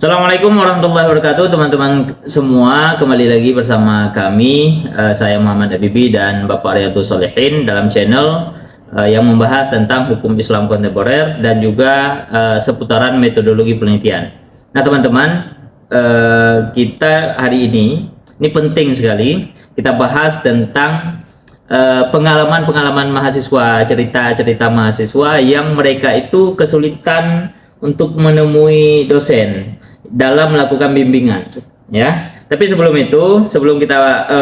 Assalamualaikum warahmatullahi wabarakatuh, teman-teman semua. Kembali lagi bersama kami, saya Muhammad Habibi dan Bapak Riyadhus Shalihin dalam channel yang membahas tentang hukum Islam kontemporer dan juga seputaran metodologi penelitian. Nah, teman-teman, kita hari ini penting sekali kita bahas tentang pengalaman-pengalaman mahasiswa, cerita-cerita mahasiswa yang mereka itu kesulitan untuk menemui dosen dalam melakukan bimbingan, ya. Tapi sebelum kita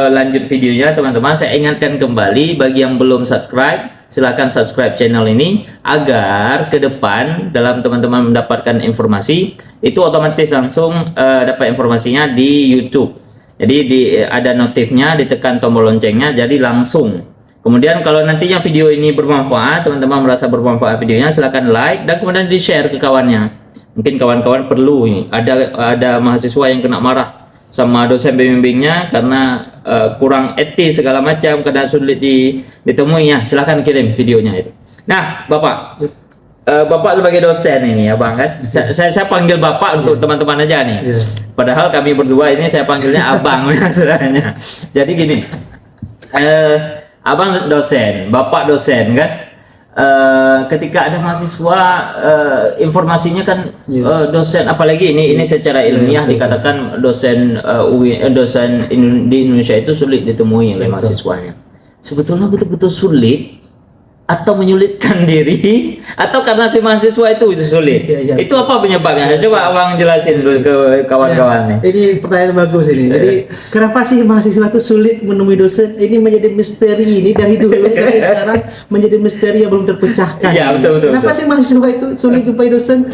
lanjut videonya, teman-teman, saya ingatkan kembali bagi yang belum subscribe, silahkan subscribe channel ini agar ke depan dalam teman-teman mendapatkan informasi itu otomatis langsung dapat informasinya di YouTube. Jadi ada notifnya, ditekan tombol loncengnya, jadi langsung. Kemudian kalau nantinya video ini bermanfaat, teman-teman merasa bermanfaat videonya, silahkan like dan kemudian di-share ke kawannya. Mungkin kawan-kawan perlu ini. Ada mahasiswa yang kena marah sama dosen pembimbingnya karena kurang etis segala macam, karena sulit ditemui ya. Silahkan kirim videonya itu. Nah, Bapak sebagai dosen ini ya, Bang, kan? Saya panggil Bapak untuk teman-teman aja nih. Padahal kami berdua ini saya panggilnya Abang sebenarnya. Jadi gini. Abang dosen, Bapak dosen kan, ketika ada mahasiswa informasinya kan dosen, apalagi ini secara ilmiah dikatakan dosen dosen di Indonesia itu sulit ditemui oleh mahasiswanya. Sebetulnya betul-betul sulit atau menyulitkan diri atau karena si mahasiswa itu sulit? Itu apa penyebabnya? Coba Abang jelasin dulu ke kawan-kawan nih. Ini pertanyaan bagus ini. Jadi kenapa sih mahasiswa itu sulit menemui dosen? Ini menjadi misteri ini dari dulu sampai sekarang, menjadi misteri yang belum terpecahkan. Ya, betul. Kenapa sih mahasiswa itu sulit jumpai dosen?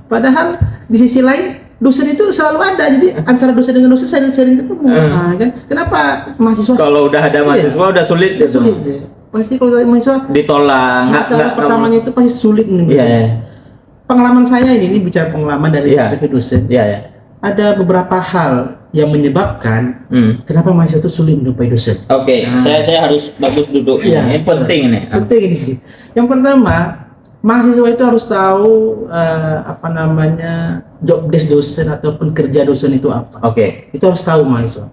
Padahal di sisi lain dosen itu selalu ada. Jadi antara dosen dengan dosen sering ketemu. Nah, kan? Kenapa mahasiswa? Kalau udah ada mahasiswa udah sulit gitu. Sulit. Ya. Pasti kalau mahasiswa ditolak. Masalah pertamanya itu pasti sulit nih. Pengalaman saya ini bicara pengalaman dari perspektif dosen. Ada beberapa hal yang menyebabkan kenapa mahasiswa itu sulit menjumpai dosen. Oke. Saya harus bagus duduk. Ini penting ini. Penting ini. Yang pertama, mahasiswa itu harus tahu job desk dosen ataupun kerja dosen itu apa. Itu harus tahu mahasiswa.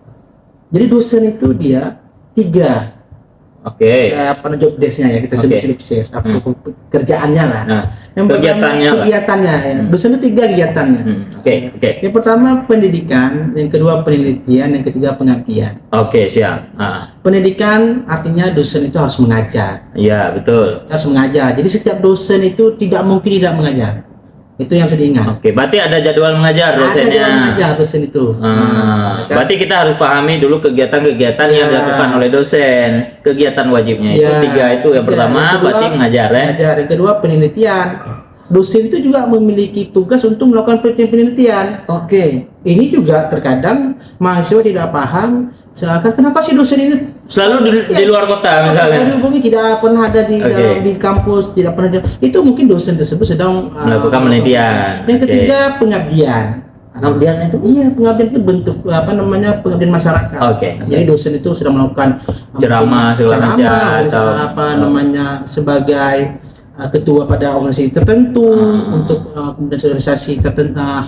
Jadi dosen itu dia 3 job desk-nya ya, kita sebut job desk, kerjaannya lah. Yang kegiatannya ya. Dosen itu 3 kegiatannya. Yang pertama pendidikan, yang kedua penelitian, yang ketiga pengabdian. Siap. Pendidikan artinya dosen itu harus mengajar. Iya, betul. Harus mengajar. Jadi setiap dosen itu tidak mungkin tidak mengajar. Itu yang harus diingat. Berarti ada jadwal mengajar dosennya. Ada jadwal mengajar dosen itu. Berarti kita harus pahami dulu kegiatan-kegiatan yang dilakukan oleh dosen. Kegiatan wajibnya itu 3 itu. Yang pertama berarti mengajar ya. Yang kedua penelitian. Dosen itu juga memiliki tugas untuk melakukan penelitian. Ini juga terkadang mahasiswa tidak paham. Kenapa sih dosen ini selalu di luar kota misalnya? Dihubungi tidak pernah ada di dalam di kampus, tidak pernah ada. Itu mungkin dosen tersebut sedang melakukan penelitian. Yang ketiga pengabdian. Pengabdian itu? Iya, pengabdian itu bentuk pengabdian masyarakat. Jadi dosen itu sedang melakukan ceramah segala macam atau sebagai ketua pada organisasi tertentu untuk kemudian sosialisasi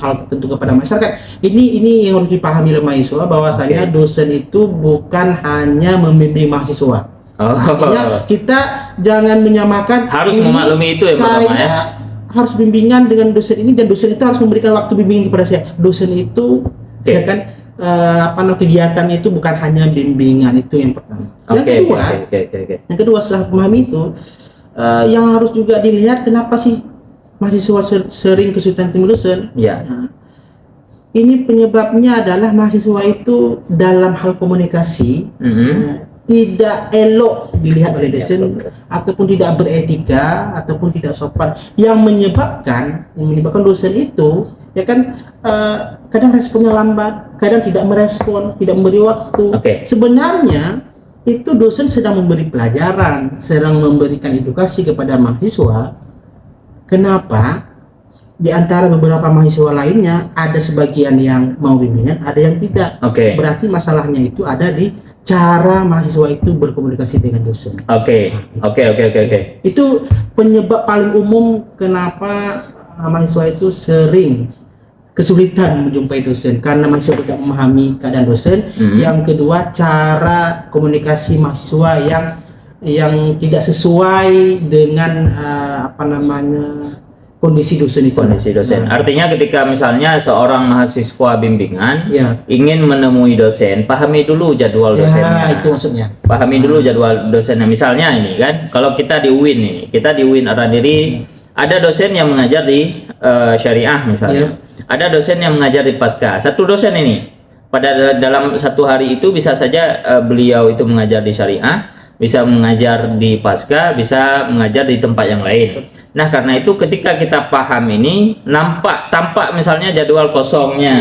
hal tertentu kepada masyarakat. Ini yang harus dipahami oleh mahasiswa bahwasanya dosen itu bukan hanya membimbing mahasiswa. Artinya kita jangan menyamakan harus memaklumi itu ya pertama ya. Harus bimbingan dengan dosen ini dan dosen itu harus memberikan waktu bimbingan kepada saya. Dosen itu ya kan kegiatannya itu bukan hanya bimbingan, itu yang pertama. Yang kedua setelah memahami itu yang harus juga dilihat kenapa sih mahasiswa sering kesulitan ketemu dosen. Ini penyebabnya adalah mahasiswa itu dalam hal komunikasi tidak elok dilihat oleh dosen ataupun tidak beretika ataupun tidak sopan, yang menyebabkan dosen itu ya kan kadang responnya lambat, kadang tidak merespon, tidak memberi waktu. Sebenarnya itu dosen sedang memberi pelajaran, sedang memberikan edukasi kepada mahasiswa. Kenapa? Di antara beberapa mahasiswa lainnya ada sebagian yang mau bimbingan, ada yang tidak. Berarti masalahnya itu ada di cara mahasiswa itu berkomunikasi dengan dosen. Itu penyebab paling umum kenapa mahasiswa itu sering kesulitan menjumpai dosen karena mahasiswa tidak memahami keadaan dosen. Yang kedua, cara komunikasi mahasiswa yang tidak sesuai dengan kondisi dosen itu. Kondisi dosen. Artinya ketika misalnya seorang mahasiswa bimbingan ingin menemui dosen, pahami dulu jadwal dosennya. Itu maksudnya. Pahami dulu jadwal dosennya. Misalnya ini kan, kalau kita di UIN ini, kita di UIN Aradiri ada dosen yang mengajar di syariah misalnya. Ada dosen yang mengajar di pasca. Satu dosen ini pada dalam satu hari itu bisa saja beliau itu mengajar di syariah, bisa mengajar di pasca, bisa mengajar di tempat yang lain. Nah, karena itu ketika kita paham ini, tampak misalnya jadwal kosongnya.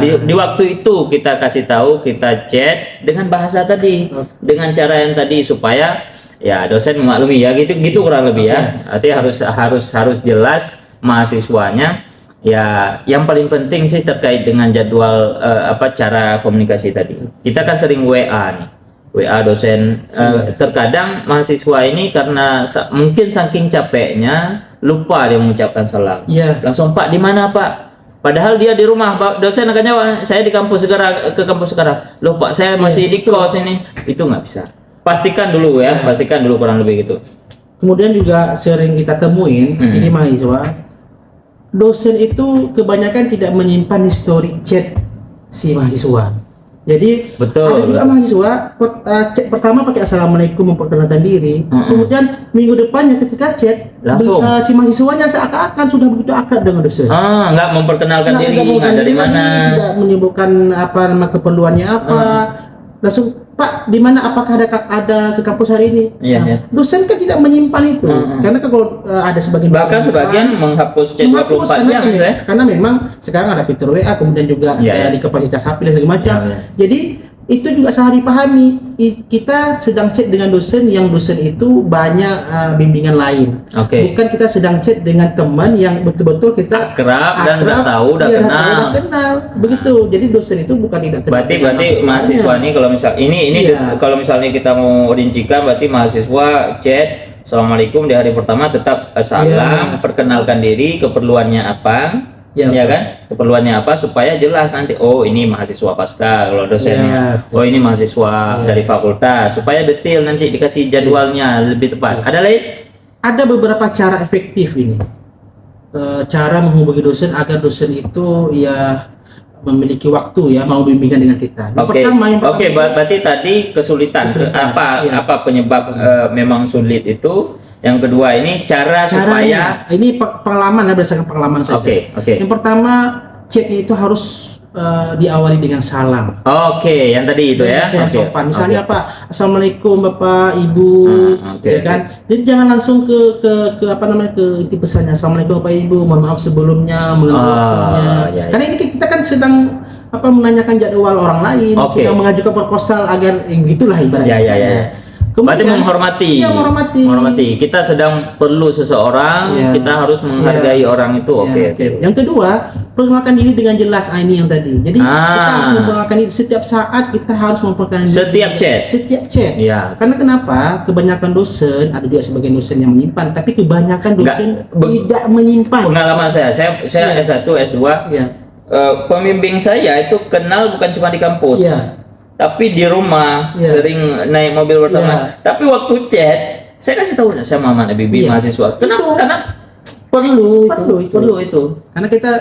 Di waktu itu kita kasih tahu, kita chat dengan bahasa tadi, dengan cara yang tadi supaya ya dosen memaklumi ya, gitu kurang lebih ya. Artinya harus jelas mahasiswanya. Ya, yang paling penting sih terkait dengan jadwal cara komunikasi tadi. Kita kan sering WA nih. WA dosen, terkadang mahasiswa ini karena mungkin saking capeknya lupa dia mengucapkan salam. Langsung, Pak di mana Pak? Padahal dia di rumah. Pak dosen akan jawab, saya di kampus segera ke kampus sekarang. Loh Pak, saya masih di kos ini. Itu nggak bisa. Pastikan dulu ya, pastikan dulu kurang lebih gitu. Kemudian juga sering kita temuin ini mahasiswa, dosen itu kebanyakan tidak menyimpan histori chat si mahasiswa. Jadi ada juga mahasiswa chat pertama pakai assalamualaikum memperkenalkan diri, kemudian minggu depannya ketika chat langsung si mahasiswanya seakan-akan sudah begitu akrab dengan dosen. Nggak memperkenalkan diri, nggak dari mana, tidak menyebutkan nama keperluannya apa, langsung Pak di mana, apakah ada ke kampus hari ini? Dosen kan tidak menyimpan itu, karena kalau ada sebagian menghapus chat 24 jam karena memang sekarang ada fitur WA, kemudian juga di kapasitas HP dan segala macam. Jadi itu juga salah dipahami. Kita sedang chat dengan dosen yang dosen itu banyak bimbingan lain. Bukan kita sedang chat dengan teman yang betul-betul kita akrab dan udah tahu, udah kenal. Begitu. Jadi dosen itu bukan tidak kenal. Berarti mahasiswa ini kalau misal kalau misalnya kita mau rincikan, berarti mahasiswa chat assalamualaikum di hari pertama tetap salam, perkenalkan diri, keperluannya apa. Ya kan, keperluannya apa supaya jelas nanti, oh ini mahasiswa pasca kalau dosennya, oh ini mahasiswa dari fakultas, supaya detail nanti dikasih jadwalnya lebih tepat. Ada lain? Ada beberapa cara efektif ini, cara menghubungi dosen agar dosen itu memiliki waktu mau bimbingan dengan kita. Berarti tadi kesulitan. Apa penyebab memang sulit itu? Yang kedua ini caranya supaya ini pengalaman berdasarkan pengalaman saja. Yang pertama, chatnya itu harus diawali dengan salam. Yang tadi itu ya. Sopan. Misalnya apa? Assalamualaikum Bapak Ibu, ya kan? Jadi jangan langsung ke inti pesannya. Assalamualaikum Bapak Ibu, mohon maaf sebelumnya Karena ini kita kan sedang menanyakan jadwal orang lain, sedang mengajukan proposal agar gitulah ibaratnya. Berarti menghormati. Kita sedang perlu seseorang, kita harus menghargai orang itu. Yang kedua, perkenalkan diri dengan jelas. Ini yang tadi. Jadi kita harus memperkenalkan diri setiap saat. Kita harus memperkenalkan diri. Setiap chat. Karena kenapa? Kebanyakan dosen, ada juga sebagian dosen yang menyimpan, tapi kebanyakan dosen tidak menyimpan. Pengalaman saya S1, S2. Pembimbing saya itu kenal bukan cuma di kampus. Tapi di rumah sering naik mobil bersama. Tapi waktu chat, saya kasih tahu saya Muhammad Habibie mahasiswa. Karena perlu itu. Karena kita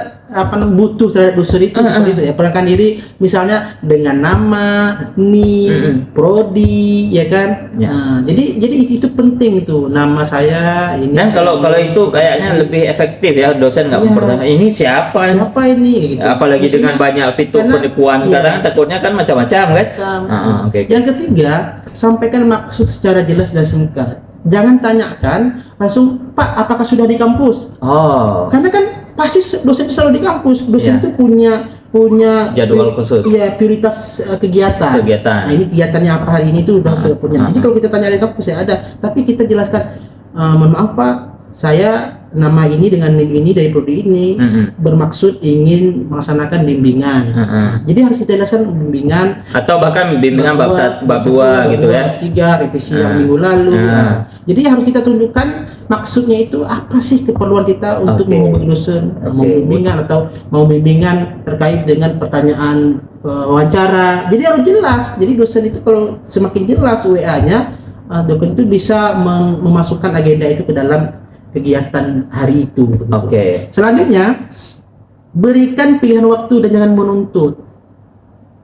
butuh terhadap dosen itu seperti itu ya. Perkenalkan diri misalnya dengan nama, NIM, prodi, ya kan. Jadi itu penting itu. Nama saya ini. Dan kalau itu kayaknya lebih efektif ya, dosen nggak mempertanyakan ini siapa ini. Gitu. Apalagi dengan banyak fitur penipuan sekarang, takutnya kan macam-macam kan. Yang ketiga, sampaikan maksud secara jelas dan singkat. Jangan tanyakan langsung, Pak, apakah sudah di kampus? Karena kan pasti dosen itu selalu di kampus. Dosen itu punya jadwal khusus. Prioritas kegiatan. Nah, ini kegiatannya apa hari ini itu udah punya. Jadi kalau kita tanya di kampus ada, tapi kita jelaskan, mohon maaf Pak, saya nama ini dengan NIM ini dari prodi ini bermaksud ingin melaksanakan bimbingan. Nah, jadi harus kita jelaskan bimbingan atau bahkan bimbingan bab 2 gitu ya. Bab 3 revisi yang minggu lalu. Nah, jadi harus kita tunjukkan maksudnya itu apa sih keperluan kita untuk menghubungi dosen, mau bimbingan atau mau bimbingan terkait dengan pertanyaan wawancara. Jadi harus jelas. Jadi dosen itu kalau semakin jelas WA-nya, dosen itu bisa memasukkan agenda itu ke dalam kegiatan hari itu. Selanjutnya, berikan pilihan waktu dan jangan menuntut.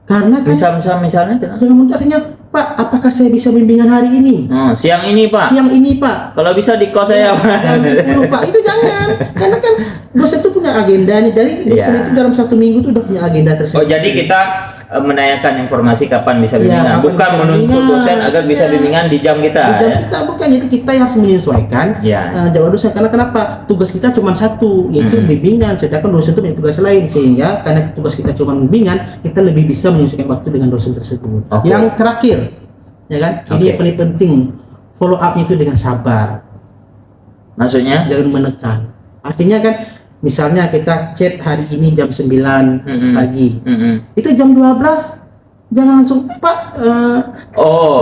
Karena kan misalnya jangan menuntut, artinya Pak, apakah saya bisa bimbingan hari ini? Siang ini Pak. Siang ini Pak. Kalau bisa di kos saya Pak. Jam 10 Pak. Itu jangan. Karena kan dosen itu punya agendanya. Dari dosen itu dalam 1 minggu itu udah punya agenda tersendiri. Oh, jadi kita menanyakan informasi kapan bisa bimbingan, bukan bisa menuntut dosen agar bisa bimbingan di jam kita. Di jam kita bukan, jadi kita yang harus menyesuaikan jadwal dosen. Karena kenapa? Tugas kita cuma satu, yaitu bimbingan. Sedangkan dosen itu punya tugas lain, sehingga karena tugas kita cuma bimbingan, kita lebih bisa menyesuaikan waktu dengan dosen tersebut. Yang terakhir, ya kan? Ini yang paling penting, follow up-nya itu dengan sabar. Maksudnya? Jangan menekan. Artinya kan, misalnya kita chat hari ini jam 9 pagi, itu jam 12 jangan langsung Pak,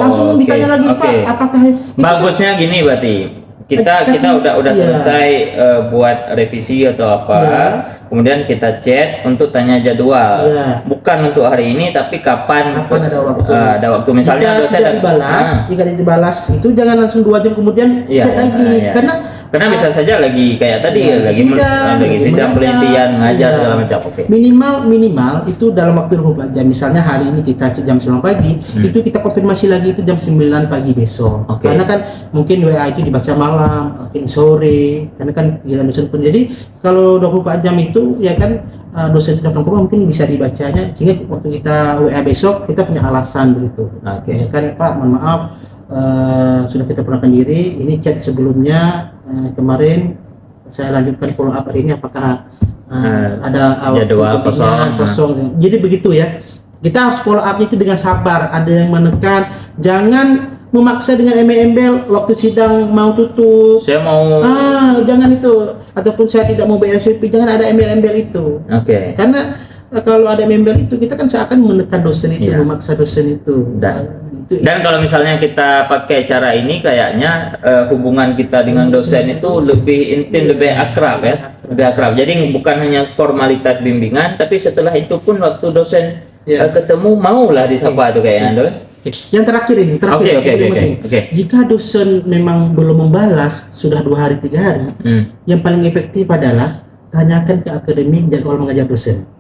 langsung ditanya lagi Pak, apakah bagusnya kan, gini berarti kita udah selesai buat revisi atau apa, kemudian kita chat untuk tanya jadwal, bukan untuk hari ini tapi kapan ada waktu misalnya dosen jika dibalas itu jangan langsung 2 jam kemudian chat lagi, karena bisa saja lagi kayak tadi lagi sidang penelitian ngajar segala macam. Minimal itu dalam waktu 24 jam. Misalnya hari ini kita jam 9 pagi, itu kita konfirmasi lagi itu jam 9 pagi besok. Karena kan mungkin WA itu dibaca malam, mungkin sore, karena kan kegiatan dosen pun. Jadi kalau 24 jam itu ya kan dosen sudah pulang mungkin bisa dibacanya, sehingga waktu kita WA besok kita punya alasan begitu. Ya kan Pak, mohon maaf sudah kita pulangkan diri, ini chat sebelumnya kemarin saya lanjutkan follow up hari ini, apakah ada jadwal kosong. Jadi begitu ya, kita harus follow up itu dengan sabar. Ada yang menekan, jangan memaksa dengan embel-embel waktu sidang mau tutup, saya mau jangan itu, ataupun saya tidak mau bayar SPP, jangan ada embel-embel itu. Karena kalau ada embel itu kita kan seakan menekan dosen itu, memaksa dosen itu. Dan kalau misalnya kita pakai cara ini, kayaknya hubungan kita dengan dosen itu lebih intim, lebih akrab ya, lebih akrab. Jadi bukan hanya formalitas bimbingan, tapi setelah itu pun waktu dosen ketemu maulah disapa tuh kayaknya. Yang terakhir ini, jika dosen memang belum membalas sudah 2 hari 3 hari, yang paling efektif adalah tanyakan ke akademik jadwal mengajar dosen.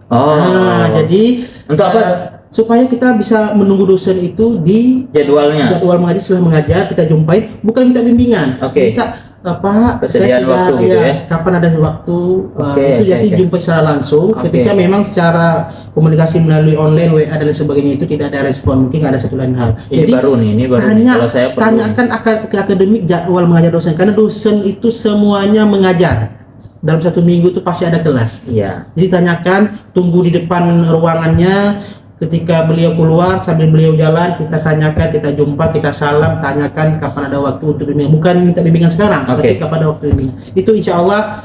Jadi untuk apa? Supaya kita bisa menunggu dosen itu di jadwal mengajar. Setelah mengajar kita jumpai, bukan minta bimbingan, minta Pak, saya sudah waktu gitu kapan ada waktu itu jadi jumpai secara langsung. Ketika memang secara komunikasi melalui online, WA dan sebagainya itu tidak ada respon, mungkin ada satu lain hal. Ini jadi baru nih, kalau saya tanyakan ke akademik jadwal mengajar dosen, karena dosen itu semuanya mengajar. Dalam 1 minggu itu pasti ada kelas. Jadi tanyakan, tunggu di depan ruangannya. Ketika beliau keluar, sambil beliau jalan, kita tanyakan, kita jumpa, kita salam, tanyakan kapan ada waktu untuk bimbingan. Bukan minta bimbingan sekarang, tapi kapan ada waktu bimbingan. Itu insya Allah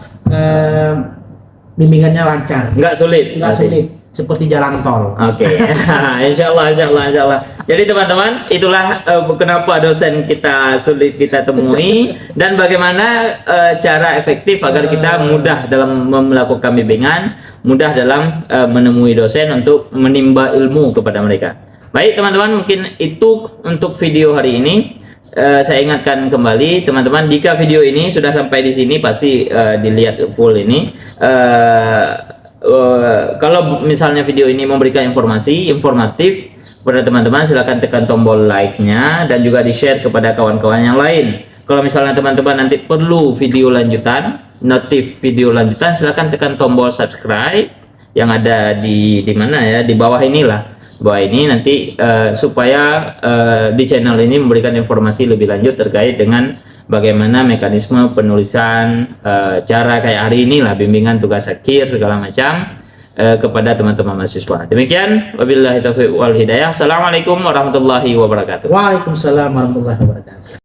bimbingannya lancar. Nggak sulit. Seperti jalan tol. Insya Allah. Jadi teman-teman, itulah kenapa dosen kita sulit kita temui dan bagaimana cara efektif agar kita mudah dalam melakukan bimbingan, mudah dalam menemui dosen untuk menimba ilmu kepada mereka. Baik teman-teman, mungkin itu untuk video hari ini. Saya ingatkan kembali teman-teman, jika video ini sudah sampai di sini pasti dilihat full ini. Kalau misalnya video ini memberikan informatif kepada teman-teman, silahkan tekan tombol like-nya dan juga di-share kepada kawan-kawan yang lain. Kalau misalnya teman-teman nanti perlu video lanjutan, notif video lanjutan, silahkan tekan tombol subscribe yang ada di mana ya, di bawah inilah. Bawah ini nanti supaya di channel ini memberikan informasi lebih lanjut terkait dengan bagaimana mekanisme penulisan, cara kayak hari ini lah, bimbingan tugas akhir segala macam kepada teman-teman mahasiswa. Demikian, wabillahi taufiq wal hidayah. Assalamualaikum warahmatullahi wabarakatuh. Waalaikumsalam warahmatullahi wabarakatuh.